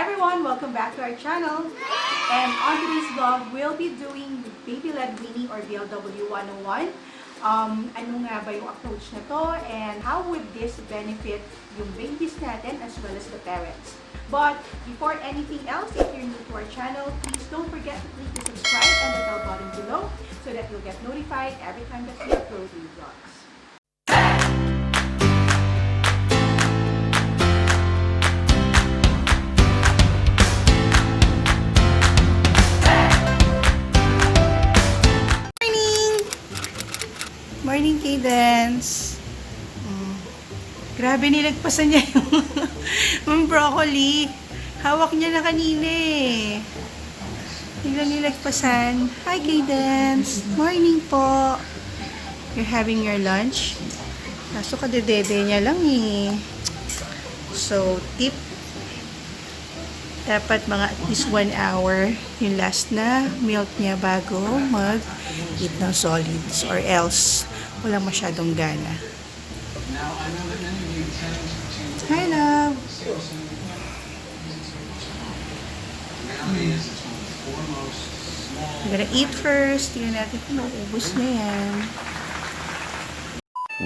everyone! Welcome back to our channel. And on today's vlog, we'll be doing Baby-Led Weaning or BLW 101. Ano nga ba yung approach na to and how would this benefit yung babies natin as well as the parents. But before anything else, if you're new to our channel, please don't forget to click the subscribe and the bell button below so that you'll get notified every time that we upload new vlogs. Morning, Cadence. Grabe, nilagpasan niya yung broccoli. Hawak niya na kanina eh. Biglang nilagpasan. Hi, Cadence. Morning po. You're having your lunch? Kaso kadedede niya lang eh. So, tip. Dapat mga at least 1 hour yung last na milk niya bago mag-eat ng solids or else walang masyadong gana. Hi, love. We're gonna eat first. Tingnan natin kung maubos na yan.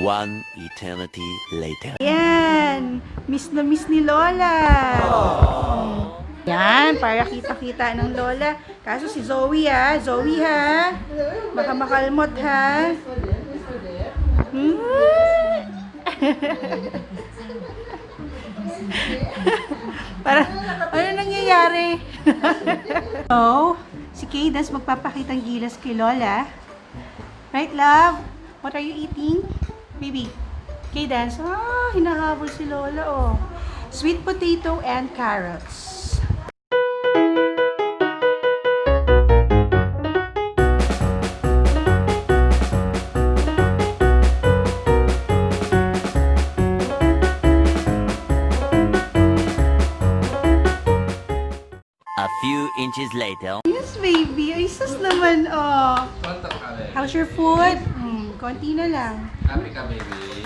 One eternity later. Yan! Miss na miss ni Lola. Yan, para kita-kita ng Lola. Kaso si Zoe ha. Zoe ha. Baka makalmot ha. Para, ano nangyayari? So, si Cadence magpapakitang gilas kay Lola. Right, love? What are you eating? Baby, Cadence. Hinahabol si Lola, oh. Sweet potato and carrots. A few inches later. Yes, baby. Ay, sus naman, oh. How's your food? Konti na lang. Happy ka, baby?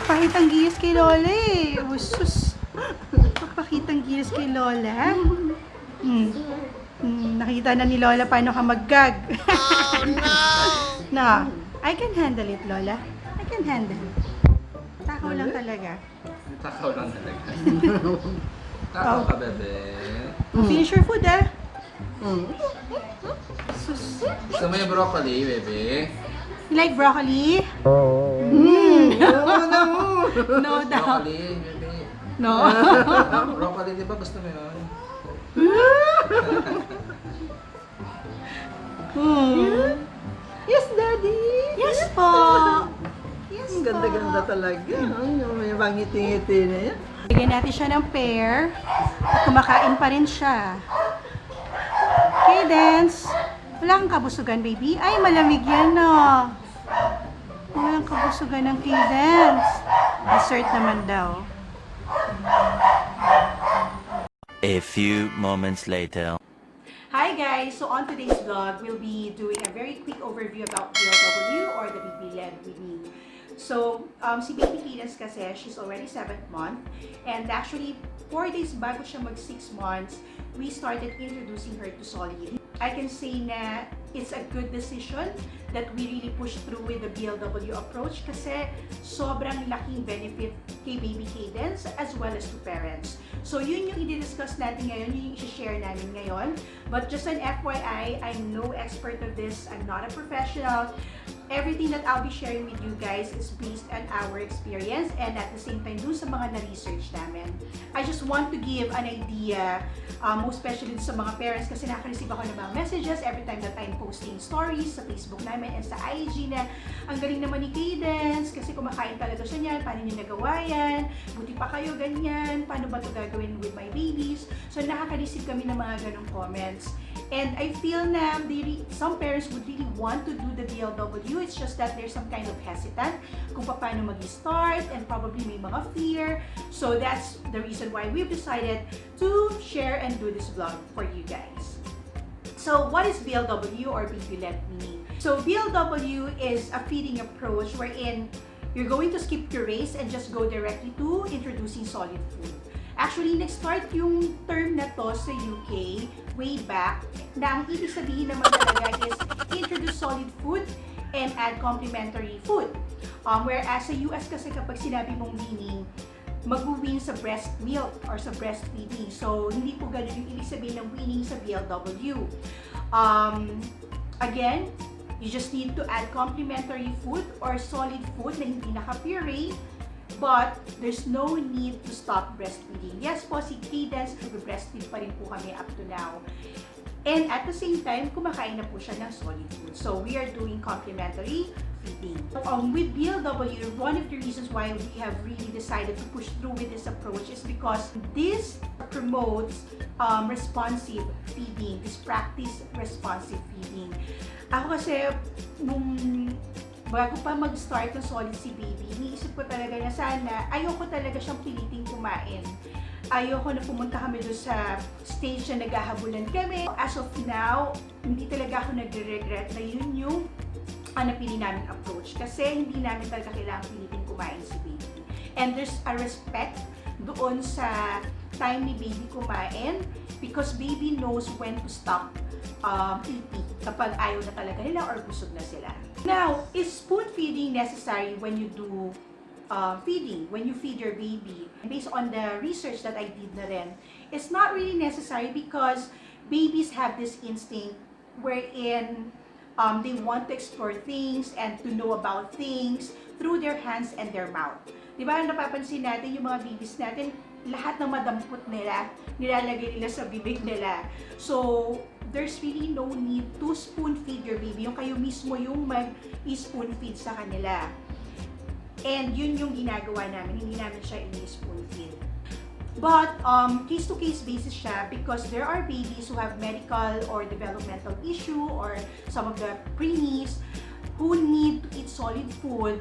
Pakitang giyas kay Lola eh. Oh, sus. Pakitang giyas kay Lola. Nakita na ni Lola paano ka mag-gag. Oh, no! No. I can handle it, Lola. I can handle it. Takaw lang talaga. Takaw lang talaga. Takaw ka, bebe. Finish your food, ah. Sus. Gusto mo yung broccoli, bebe? You like broccoli? No daw. Broccoli, bebe. No. Broccoli, di ba gusto mo yun? Yes, Daddy. Yes po. Yes Ang ganda-ganda talaga. May bangiti-ngiti na yan. Bigyan natin siya ng pear. At kumakain pa rin siya. Cadence. Wala kang kabusugan, baby. Ay, malamig yan, no. Walang kabusugan ng Cadence. Dessert naman daw. A few moments later. Hi guys! So on today's vlog, we'll be doing a very quick overview about BLW or the Baby-Led Weaning. So, si Baby Cadence kasi, she's already 7th month. And actually, 4 days bago siya mag 6 months, we started introducing her to solid. I can say na it's a good decision that we really push through with the BLW approach kasi sobrang laking benefit kay Baby Cadence as well as to parents. So, yun yung i-discuss natin ngayon, yun yung i-share namin ngayon. But just an FYI, I'm no expert of this. I'm not a professional. Everything that I'll be sharing with you guys is based on our experience and at the same time dun sa mga na-research namin. I just want to give an idea, most especially sa mga parents kasi naka-receive ako ng mga messages every time that I'm posting stories sa Facebook namin and sa IG na ang galing naman ni Cadence kasi kumakain talaga siya niyan, paano niya nagawa yan, buti pa kayo ganyan, paano ba ito gagawin with my babies. So nakaka-receive kami ng mga ganong comments. And I feel na some parents would really want to do the BLW. It's just that there's some kind of hesitant kung paano mag-start and probably may mga fear. So that's the reason why we've decided to share and do this vlog for you guys. So what is BLW or Baby-Led Weaning? So BLW is a feeding approach wherein you're going to skip your race and just go directly to introducing solid food. Actually, nag-start yung term na to sa UK way back na ang ibig sabihin naman talaga is introduce solid food and add complementary food. Whereas sa US kasi kapag sinabi mong weaning, mag-wean sa breast milk or sa breastfeeding. So, hindi po ganun yung ibig sabihin ng weaning sa BLW. Again, you just need to add complementary food or solid food na hindi naka-puree, but there's no need to stop breastfeeding. Yes po, si Cadence, nag-breastfeed pa rin po kami up to now. And at the same time, kumakain na po siya ng solid food. So, we are doing complementary feeding. With BLW, one of the reasons why we have really decided to push through with this approach is because this promotes responsive feeding, this practice responsive feeding. Ako kasi, nung bago pa mag-start ng solid si baby, iniisip ko talaga na sana, ayoko talaga siyang piliting kumain. Ayoko na pumunta kami doon sa stage na naghahabulan kami. As of now, hindi talaga ako nagre-regret na yun yung napili namin approach. Kasi hindi namin talaga kailangan piliting kumain si baby. And there's a respect doon sa time ni baby kumain because baby knows when to stop eating kapag ayaw na talaga nila or busog na sila. Now, is spoon feeding necessary when you do feeding, when you feed your baby? Based on the research that I did na rin, it's not really necessary because babies have this instinct wherein they want to explore things and to know about things through their hands and their mouth. Diba, napapansin natin yung mga babies natin, lahat ng madampot nila, nilalagay nila sa bibig nila. So, there's really no need to spoon feed your baby. Yung kayo mismo yung mag-spoon feed sa kanila. And yun yung ginagawa namin, hindi namin siya ini-spoon feed. But case-to-case basis siya because there are babies who have medical or developmental issue or some of the preemies who need to eat solid food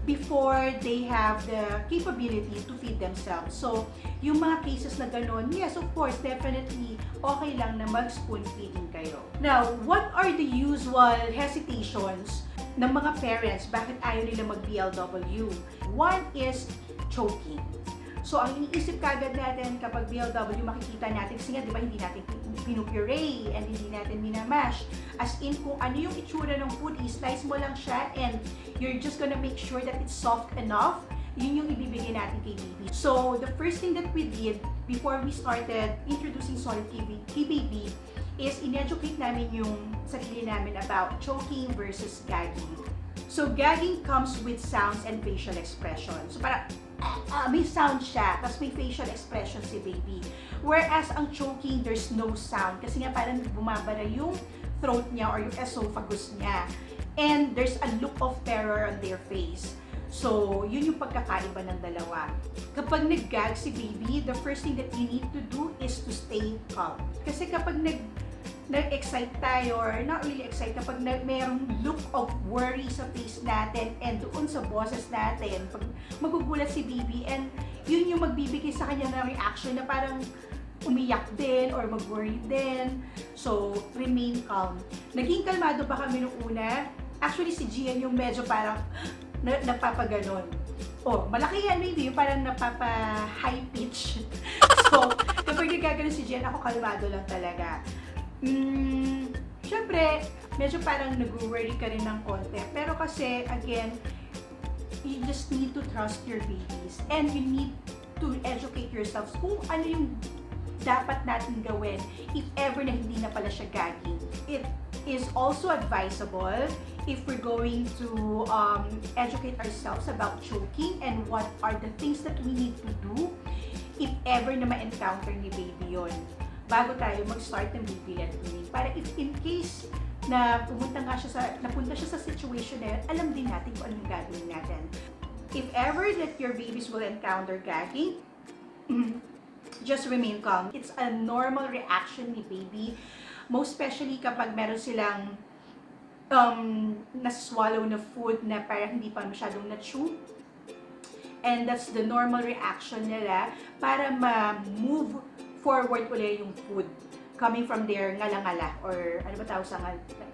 before they have the capability to feed themselves. So, yung mga cases na gano'n, yes, of course, definitely, okay lang na mag-spoon feeding kayo. Now, what are the usual hesitations ng mga parents? Bakit ayaw nila mag-BLW? One is choking. So, ang iniisip kagad natin kapag BLW, makikita natin, kasi nga, di ba, hindi natin pinupuree and hindi natin minamash. As in, kung ano yung itsura ng food, i-slice mo lang siya and you're just gonna make sure that it's soft enough. Yun yung ibibigay natin kay baby. So, the first thing that we did before we started introducing solid kay baby is in-educate namin yung sarili namin about choking versus gagging. So, gagging comes with sounds and facial expression. So, parang may sound siya, tapos may facial expression si baby. Whereas ang choking, there's no sound. Kasi nga parang bumabara yung throat niya or yung esophagus niya. And there's a look of terror on their face. So, yun yung pagkakaiba ng dalawa. Kapag nag-gag si baby, the first thing that you need to do is to stay calm. Kasi kapag nag-excite tayo or not really excite, kapag mayroong look of worry sa face natin and doon sa boses natin, pag magugulat si baby and yun yung magbibigay sa kanya ng reaction na parang umiyak din or mag-worry din. So, remain calm. Naging kalmado pa kami nung una. Actually, si Gian yung medyo parang napapaganon. Oh, malaki yan maybe, yung parang napapa-high pitch. So, kapag nagkaganon si Gian, ako kalmado lang talaga. Siyempre, medyo parang nag-worry ka rin ng konti. Pero kasi, again, you just need to trust your babies. And you need to educate yourselves kung ano yung dapat natin gawin if ever na hindi na pala siya gagging. It is also advisable if we're going to educate ourselves about choking and what are the things that we need to do if ever na ma-encounter ni baby yon bago tayo mag-start ng Baby-Led Weaning. Para if in case na napunta siya sa situation na yun, alam din natin kung anong gagawin natin. If ever that your babies will encounter gagging, just remain calm. It's a normal reaction ni baby, most especially kapag meron silang naswallow na food na parang hindi pa masyadong na-chew. And that's the normal reaction nila para ma-move forward ulit yung food. coming from their ngala-ngala, or ano ba tawag sa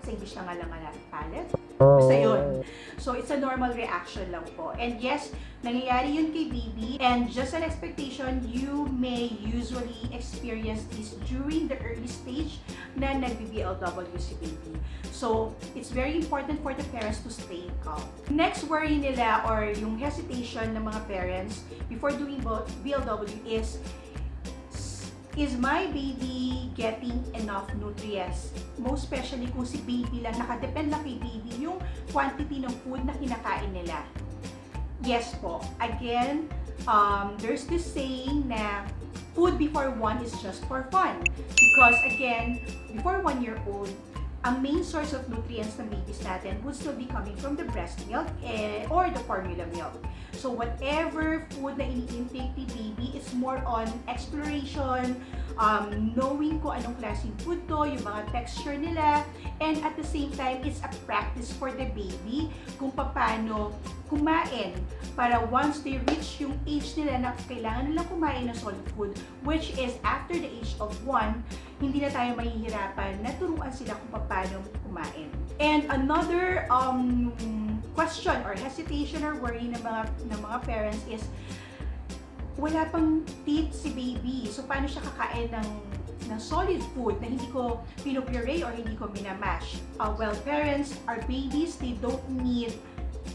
English na ngala-ngala? Palate? Basta yun. So, it's a normal reaction lang po. And yes, nangyayari yun kay baby. And just an expectation, you may usually experience this during the early stage na nag-BLW si baby. So, it's very important for the parents to stay calm. Next worry nila or yung hesitation ng mga parents before doing BLW is my baby getting enough nutrients? Most especially kung si baby lang, nakadepend lang kay baby yung quantity ng food na kinakain nila. Yes po. Again, there's this saying na food before 1 is just for fun. Because again, before 1 year old, ang main source of nutrients ng babies natin would still be coming from the breast milk or the formula milk. So whatever food na ini-intake ni baby is more on exploration, knowing kung anong klaseng food to, yung mga texture nila, and at the same time, it's a practice for the baby kung paano kumain para once they reach yung age nila na kailangan nilang kumain ng solid food, which is after the age of 1, hindi na tayo mahihirapan na turuan sila kung paano kumain. And another question or hesitation or worry ng mga parents is wala pang teeth si baby. So paano siya kakain ng solid food na hindi ko pinupuree or hindi ko minamash? Well, parents, our babies, they don't need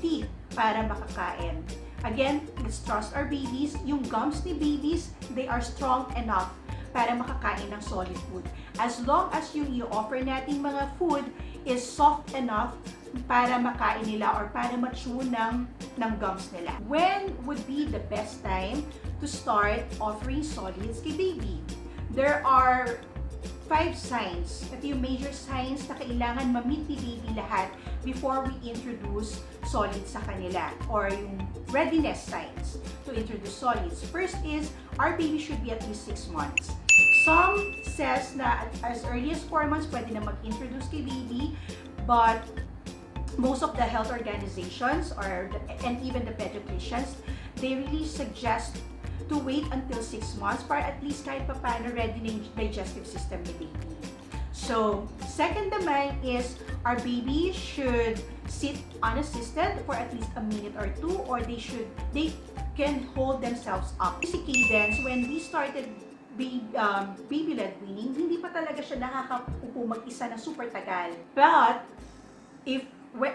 teeth para makakain. Again, let's trust our babies. Yung gums ni babies, they are strong enough para makakain ng solid food. As long as yung i-offer nating mga food is soft enough para makain nila or para ma-chew ng gums nila. When would be the best time to start offering solids kay baby? There are 5 signs. Ito yung major signs na kailangan ma-meet ni baby lahat before we introduce solids sa kanila, or yung readiness signs to introduce solids. First is, our baby should be at least 6 months. Some says na as early as 4 months pwede na mag-introduce kay baby, but most of the health organizations and even the pediatricians, they really suggest to wait until 6 months para at least kahit pa paano ready na yung digestive system ni baby. So, second naman is our baby should sit unassisted for at least a minute or 2, or they can hold themselves up. Si Cadence, when we started baby-led weaning, hindi pa talaga siya nakakaupo mag-isa na super tagal. But,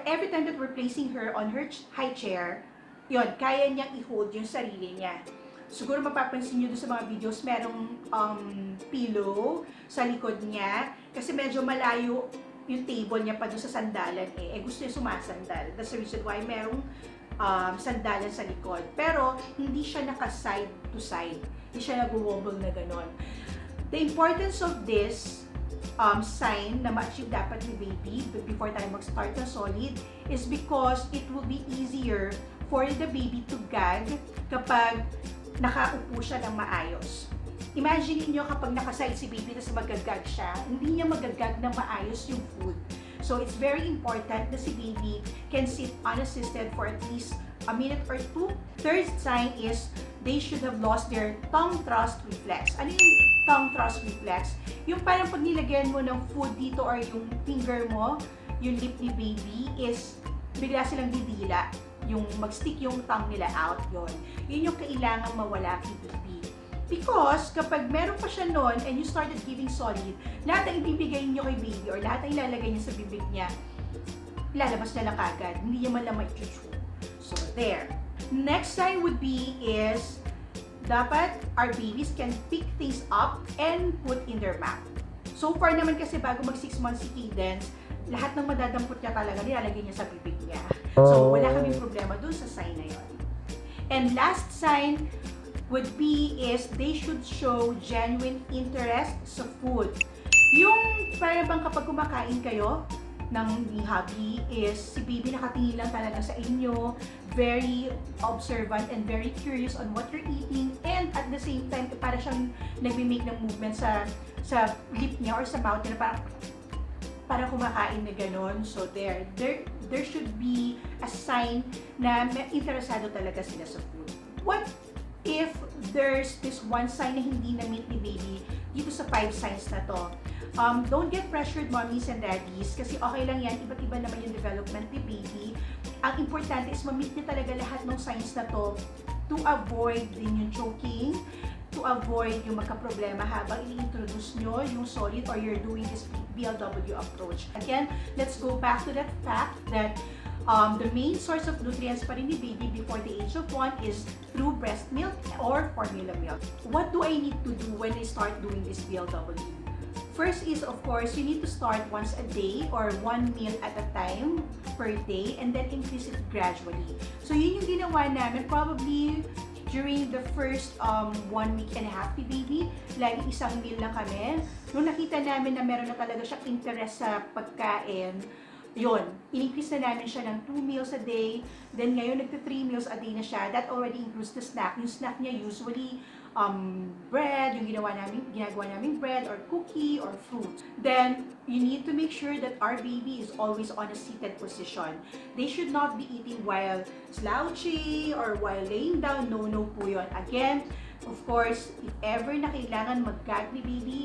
every time that we're placing her on her high chair, yun, kaya niyang i-hold yung sarili niya. Siguro mapapansin niyo doon sa mga videos, merong pillow sa likod niya kasi medyo malayo yung table niya pa doon sa sandalan gusto niya sumasandal. That's the reason why merong sandalan sa likod. Pero hindi siya naka-side to side. Hindi siya nag-wobble na ganon. The importance of this sign na ma-achieve dapat ni baby before tayo mag-start ng solid is because it will be easier for the baby to gag kapag nakaupo siya ng maayos. Imagine niyo kapag nakaside si baby tapos magagag siya, hindi niya magagag ng maayos yung food. So it's very important na si baby can sit unassisted for at least a minute or 2. Third sign is they should have lost their tongue thrust reflex. Ano yung tongue thrust reflex? Yung parang pag nilagyan mo ng food dito or yung finger mo, yung lip ni baby is bigla silang didila. Yung mag-stick yung tongue nila out, yun yung kailangang mawala kay baby. Because kapag meron pa siya nun and you started giving solid, lahat ng ibibigay niyo kay baby or lahat ng ilalagay niya sa bibig niya, lalabas na lang kagad, hindi niya man lang mai-chew. So there. Next sign would be is dapat our babies can pick things up and put in their mouth. So far naman kasi bago mag 6 months si Cadence, lahat ng madadampot niya talaga nilalagay niya sa bibig niya. So, wala kaming problema dun sa sign na yun. And last sign would be is they should show genuine interest sa food. Yung parang bang kapag kumakain kayo ng hubby is si baby nakatingin lang talaga sa inyo, very observant and very curious on what you're eating, and at the same time, para siyang nagme-make ng movement sa lip niya or sa mouth niya para kumakain na gano'n. So there should be a sign na interesado talaga sila sa food. What if there's this one sign na hindi na-meet ni baby dito sa 5 5 signs na to. Don't get pressured, mommies and daddies, kasi okay lang yan, iba't iba naman yung development ni baby. Ang importante is ma-meet niya talaga lahat ng signs na to to avoid din yung choking, to avoid yung magka-problema habang i-introduce nyo yung solid or you're doing this BLW approach. Again, let's go back to that fact that the main source of nutrients pa rin ni baby before the age of 1 is through breast milk or formula milk. What do I need to do when I start doing this BLW? First is, of course, you need to start once a day or 1 meal at a time per day and then increase it gradually. So yun yung ginawa namin probably during the first 1 week and a half ni baby. Lagi isang meal lang kami. Nung nakita namin na meron na talaga siyang interest sa pagkain, yun, in-increase na namin siya ng 2 meals a day. Then ngayon, nagta-3 meals a day na siya. That already includes the snack. Yung snack niya usually bread, yung ginagawa namin bread or cookie or fruit. Then, you need to make sure that our baby is always on a seated position. They should not be eating while slouching or while laying down. No po yun. Again, of course, if ever na kailangan mag-gag ni baby,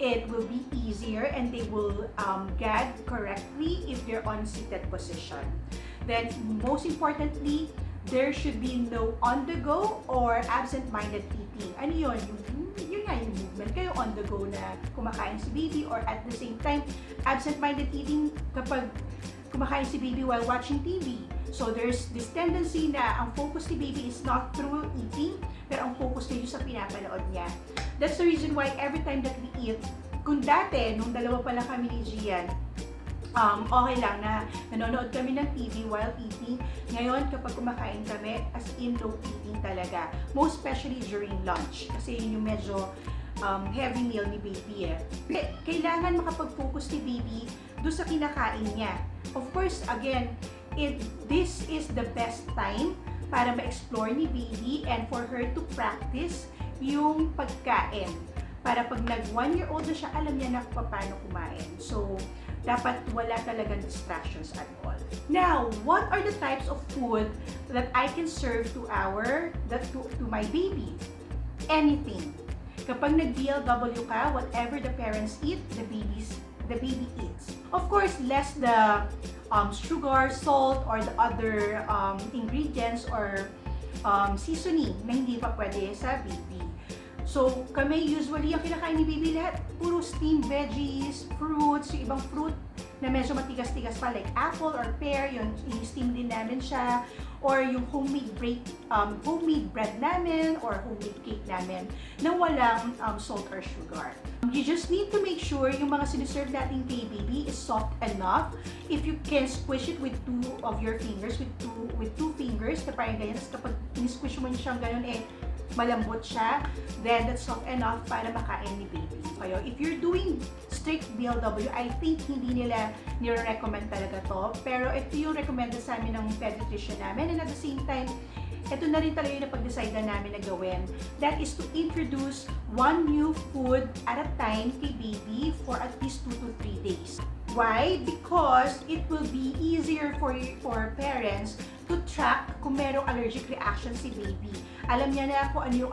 it will be easier and they will gag correctly if they're on seated position. Then, most importantly, there should be no on-the-go or absent-minded eating. Ano yun? Yun nga yung movement. Kayo on-the-go na kumakain si baby or at the same time, absent-minded eating kapag kumakain si baby while watching TV. So there's this tendency na ang focus ni baby is not through eating, pero ang focus niya yung sa pinapanood niya. That's the reason why every time that we eat, kung dati, nung dalawa pa lang kami ni Gian, okay lang na nanonood kami ng TV while eating. Ngayon, kapag kumakain kami, as in no eating talaga. Most especially during lunch. Kasi yun yung medyo heavy meal ni baby eh. Kailangan makapag-focus ni baby doon sa kinakain niya. Of course, again, this is the best time para ma-explore ni baby and for her to practice yung pagkain. Para pag nag-1-year-old na siya, alam niya na paano kumain. So, dapat wala talagang distractions at all. Now, what are the types of food that I can serve to my baby? Anything. Kapag nag-BLW ka, whatever the parents eat, the baby eats. Of course, less the sugar, salt, or the other ingredients or seasoning na hindi pa pwede sa baby. So, kami usually, ang kinakain ni baby lahat, puro steamed veggies, fruits, yung ibang fruit na medyo matigas-tigas pa, like apple or pear, yun, i-steam din namin siya, or yung homemade bread namin, or homemade cake namin, na walang salt or sugar. You just need to make sure yung mga siniserve natin kay baby is soft enough. If you can squish it with 2 of your fingers, with two fingers, na parang ganyan, tapos kapag in-squish mo siyang ganun, malambot siya, then that's soft enough para makain ni baby. Kayo, if you're doing strict BLW, I think hindi nila nire-recommend talaga to. Pero ito yung recommended sa amin ng pediatrician namin. And at the same time, ito na rin talaga yung napag-decide na namin na gawin. That is to introduce 1 new food at a time kay baby for at least 2 to 3 days. Why? Because it will be easier for parents to track kung merong allergic reaction si baby. Alam niya na kung ano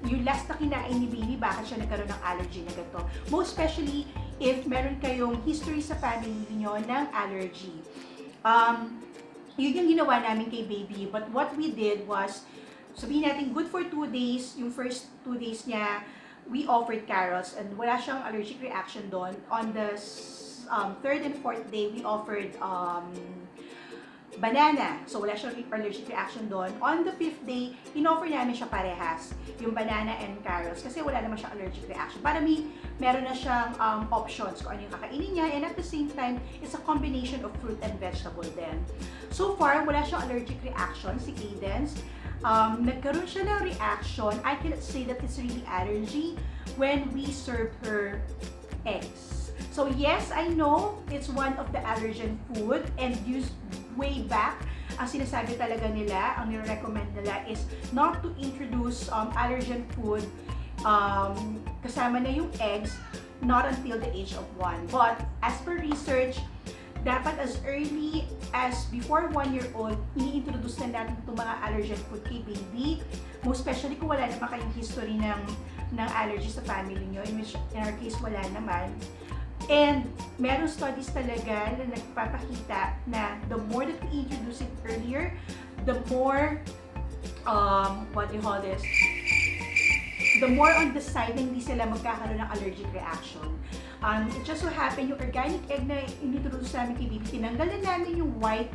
yung last na kinain ni baby, bakit siya nagkaroon ng allergy na ganito. Most especially if meron kayong history sa family niyo ng allergy. Yun yung ginawa namin kay baby. But what we did was, sabihin natin good for 2 days, yung first 2 days niya, we offered carrots and wala siyang allergic reaction doon. On the 3rd and 4th day, we offered banana. So, wala siyang allergic reaction doon. On the 5th day, in-offer namin siya parehas, yung banana and carrots, kasi wala naman siyang allergic reaction. Para meron na siyang options kung ano yung kakainin niya, and at the same time, it's a combination of fruit and vegetable din. So far, wala siyang allergic reaction, si Cadence. Nagkaroon siya ng reaction, I cannot say that it's really allergy, when we serve her eggs. So yes, I know it's one of the allergen food, and way back, ang sinasabi talaga nila, ang nire-recommend nila is not to introduce allergen food kasama na yung eggs, not until the age of 1. But as per research, dapat as early as before 1-year-old, ini-introduce na natin itong mga allergen food kay baby. Most especially kung wala naman kayong history ng ng allergy sa family nyo, in which in our case wala naman. And merong studies talaga na nagpapakita na the more that we introduce it earlier, the more, what do you call this? The more on the side na hindi sila magkakaroon ng allergic reaction. It just so happen, yung organic egg na inintroduce namin kay baby, tinanggal na namin yung white,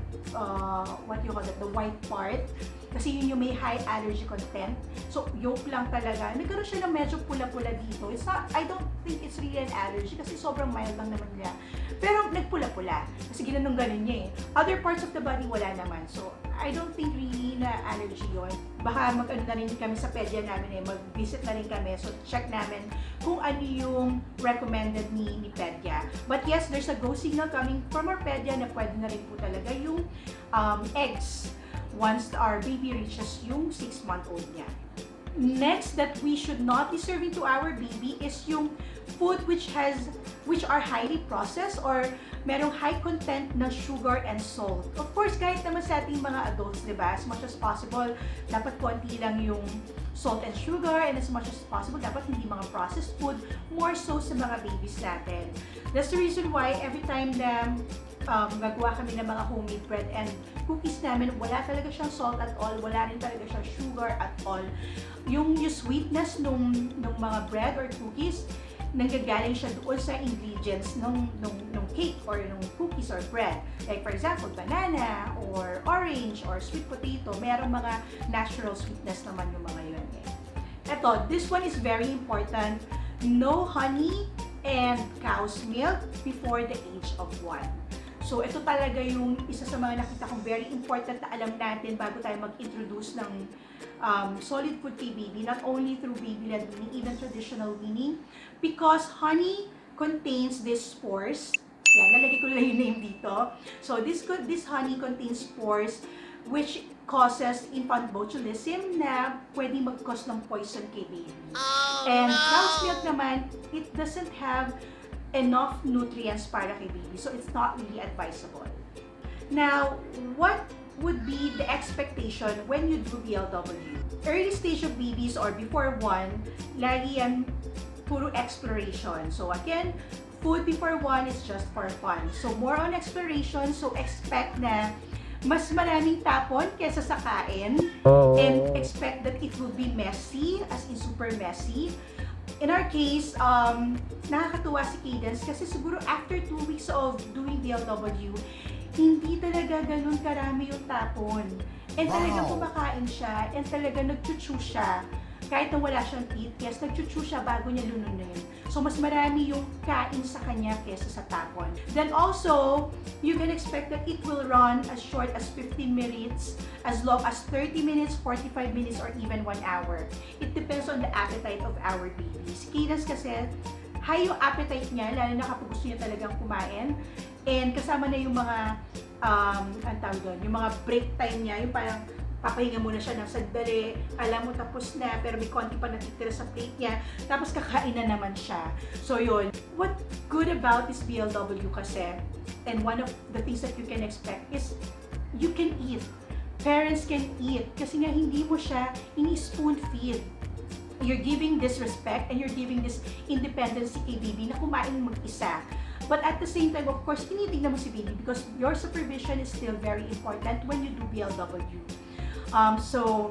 what do you call that, the white part. Kasi yun yung may high allergy content. So, yolk lang talaga. Nagkaroon siya ng medyo pula-pula dito. It's not, I don't think it's really an allergy kasi sobrang mild lang naman niya. Pero nagpula-pula. Kasi ganun niya eh. Other parts of the body, wala naman. So, I don't think really na allergy yun. Baka mag-ano na rin kami sa pedya namin eh. Mag-visit na rin kami. So, check namin kung ano yung recommended ni pedya. But yes, there's a go signal coming from our pedya na pwede na rin po talaga yung eggs once our baby reaches yung 6-month-old niya. Next that we should not be serving to our baby is yung food which are highly processed or merong high content ng sugar and salt. Of course, kahit naman sa ating mga adults, di ba, as much as possible, dapat konti lang yung salt and sugar, and as much as possible, dapat hindi mga processed food, more so sa mga babies natin. That's the reason why every time na gagawa kami ng mga homemade bread and cookies namin, wala talaga siyang salt at all, wala rin talaga siyang sugar at all. Yung sweetness nung mga bread or cookies, nanggagaling siya doon sa ingredients nung cake or nung cookies or bread. Like for example, banana or orange or sweet potato, merong mga natural sweetness naman yung mga yun eh. Eto, this one is very important. No honey and cow's milk before the age of 1. So, ito talaga yung isa sa mga nakita kong very important na alam natin bago tayo mag-introduce ng solid food kay baby, not only through baby-led weaning, even traditional weaning, because honey contains these spores. Yan, lalagay ko lang yung name dito. So, this honey contains spores which causes infant botulism na pwedeng mag-cause ng poison kay baby. And cow's milk naman, it doesn't have enough nutrients para kay baby, so it's not really advisable. Now, what would be the expectation when you do BLW? Early stage of babies or before 1, lagi yan puro exploration. So again, food before 1 is just for fun. So more on exploration, so expect na mas maraming tapon kesa sa kain, and expect that it will be messy, as in super messy. In our case, nakakatuwa si Cadence kasi siguro after 2 weeks of doing BLW, hindi talaga ganun karami yung tapon. And talaga kumakain siya, and talaga nagchuchu siya. Kahit na wala siyang teeth, yes, nagchuchu siya bago niya lununin. So, mas marami yung kain sa kanya kesa sa tapon. Then also, you can expect that it will run as short as 15 minutes, as long as 30 minutes, 45 minutes, or even 1 hour. It depends on the appetite of our babies. Cadence kasi, high yung appetite niya, lalo na kapag gusto niya talagang kumain. And kasama na yung mga, ang tawag doon, yung mga break time niya, yung parang papahinga muna siya ng sandali, alam mo tapos na, pero may konti pa natitira sa plate niya, tapos kakain na naman siya. So yun, what good about this BLW kasi, and one of the things that you can expect is, you can eat. Parents can eat, kasi nga hindi mo siya ini-spoon feed. You're giving this respect and you're giving this independence kay baby na kumain mag-isa. But at the same time, of course, tinitignan mo si baby because your supervision is still very important when you do BLW. So,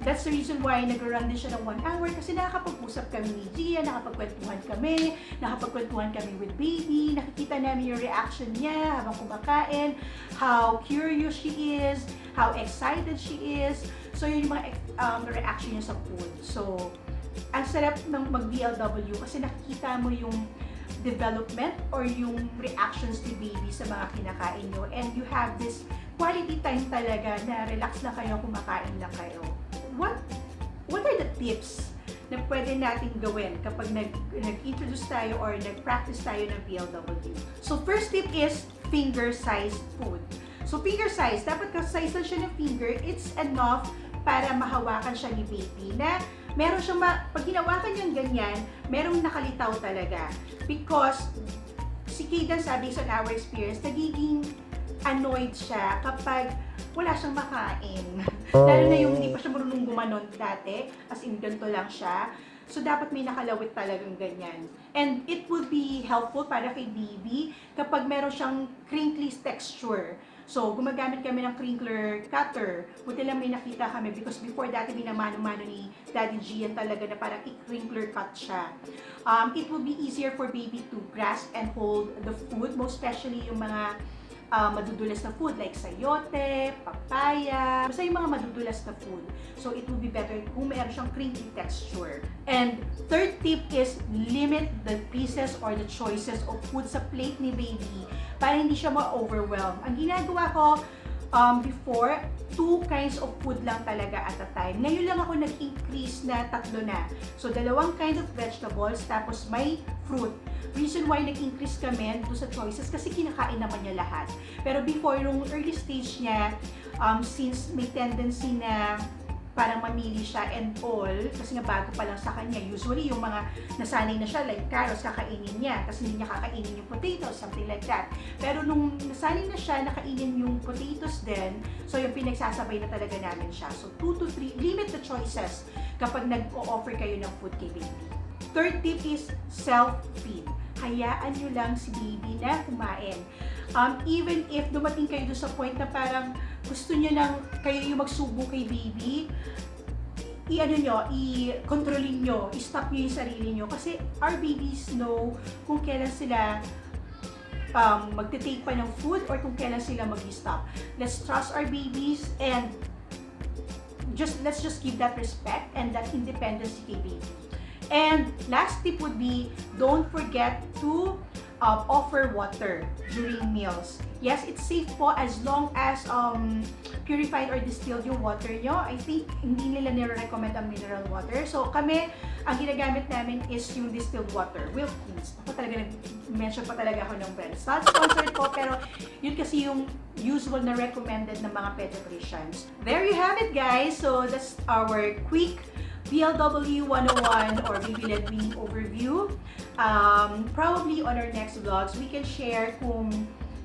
that's the reason why nag-run din siya ng 1 hour kasi nakakapag-usap kami ni Gia, nakapagkwentuhan kami with baby, nakikita namin yung reaction niya habang kumakain, how curious she is, how excited she is. So, yun yung mga reaction niya sa food. So, ang sarap ng mag-BLW kasi nakikita mo yung development or yung reactions ni baby sa mga kinakain nyo, and you have this quality time talaga na relax lang kayo, kumakain lang kayo. What are the tips na pwede natin gawin kapag nag-introduce tayo or nag-practice tayo ng BLW? So first tip is finger-sized food. So finger size, dapat ka-size lang siya ng finger, it's enough para mahawakan siya ni baby na meron siyang, pag hinawakan yung ganyan, merong nakalitaw talaga. Because si Cadence, based on our experience, nagiging annoyed siya kapag wala siyang makain. Lalo na yung hindi pa siya marunong gumanon dati, as in ganito lang siya. So, dapat may nakalawit talagang ganyan. And it would be helpful para kay baby kapag meron siyang crinkly texture. So, gumagamit kami ng crinkler cutter. Buti lang may nakita kami because before dati minamano-mano ni Daddy Gian talaga na parang i-crinkler cut siya. It will be easier for baby to grasp and hold the food, most especially yung mga madudulas na food like sayote, papaya, basta yung mga madudulas na food. So, it will be better kung meron siyang crinkly texture. And third tip is limit the pieces or the choices of food sa plate ni baby para hindi siya ma-overwhelm. Ang ginagawa ko before, 2 kinds of food lang talaga at a time. Ngayon lang ako nag-increase na 3 na. So, 2 kind of vegetables, tapos may fruit. Reason why nag-increase kami doon sa choices kasi kinakain naman niya lahat. Pero before, yung early stage niya, since may tendency na parang mamili siya and all, kasi nga bago pa lang sa kanya, usually yung mga nasanay na siya, like carrots, kakainin niya, kasi hindi niya kakainin yung potatoes, something like that. Pero nung nasanay na siya, nakainin yung potatoes din, so yung pinagsasabay na talaga namin siya. So 2 to 3, limit the choices kapag nag-o-offer kayo ng food kay baby. Third tip is self-feed. Hayaan nyo lang si baby na kumain. Even if dumating kayo doon sa point na parang gusto nyo nang kayo yung magsubo kay baby, i-controlin nyo, i-stop nyo yung sarili nyo. Kasi our babies know kung kailan sila magte-take pa ng food or kung kailan sila mag-stop. Let's trust our babies and let's just give that respect and that independence kay baby. And last tip would be, don't forget to offer water during meals. Yes, it's safe po as long as purified or distilled yung water nyo. I think hindi nila nire-recommend ang mineral water. So kami, ang ginagamit namin is yung distilled water, Wilkins. Ako talaga nag-mention pa talaga ako ng brand. It's not sponsored po, pero yun kasi yung usual na recommended ng mga pediatricians. There you have it, guys. So that's our quick BLW 101 or Baby-Led Weaning Overview. Probably on our next vlogs, we can share kung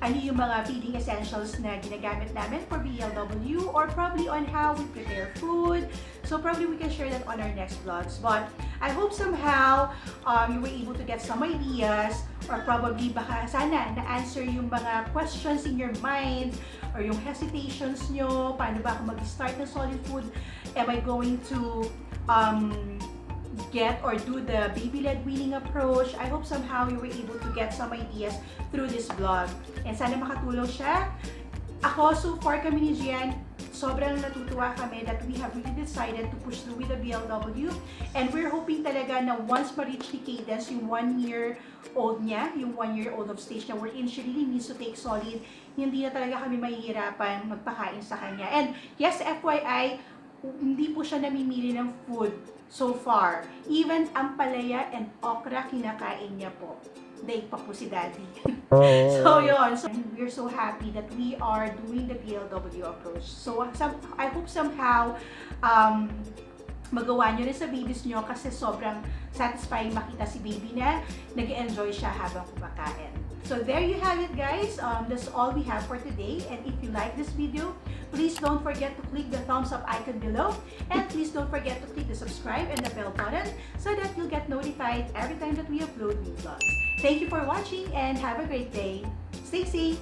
ano yung mga feeding essentials na ginagamit namin for BLW or probably on how we prepare food. So probably we can share that on our next vlogs. But I hope somehow you were able to get some ideas or probably baka sana na-answer yung mga questions in your mind or yung hesitations nyo. Paano ba ako mag-start ng solid food? Am I going to get or do the baby-led weaning approach? I hope somehow you were able to get some ideas through this vlog. And sana makatulong siya. Ako, so far kami ni Gian, sobrang natutuwa kami that we have really decided to push through with the BLW. And we're hoping talaga na once ma-reach ni Cadence, yung 1-year-old niya, yung 1-year-old of stage niya, wherein she really needs to take solid, hindi na talaga kami mahihirapan magpakain sa kanya. And yes, FYI, hindi po siya namimili ng food so far. Even ampalaya and okra, kinakain niya po. Daig pa po si Daddy. So yun. So, we're so happy that we are doing the BLW approach. So I hope somehow magawa nyo rin sa babies nyo kasi sobrang satisfying makita si baby na nag-enjoy siya habang kumakain. So there you have it, guys. That's all we have for today. And if you like this video, please don't forget to click the thumbs up icon below. And please don't forget to click the subscribe and the bell button so that you'll get notified every time that we upload new vlogs. Thank you for watching and have a great day. Stay safe.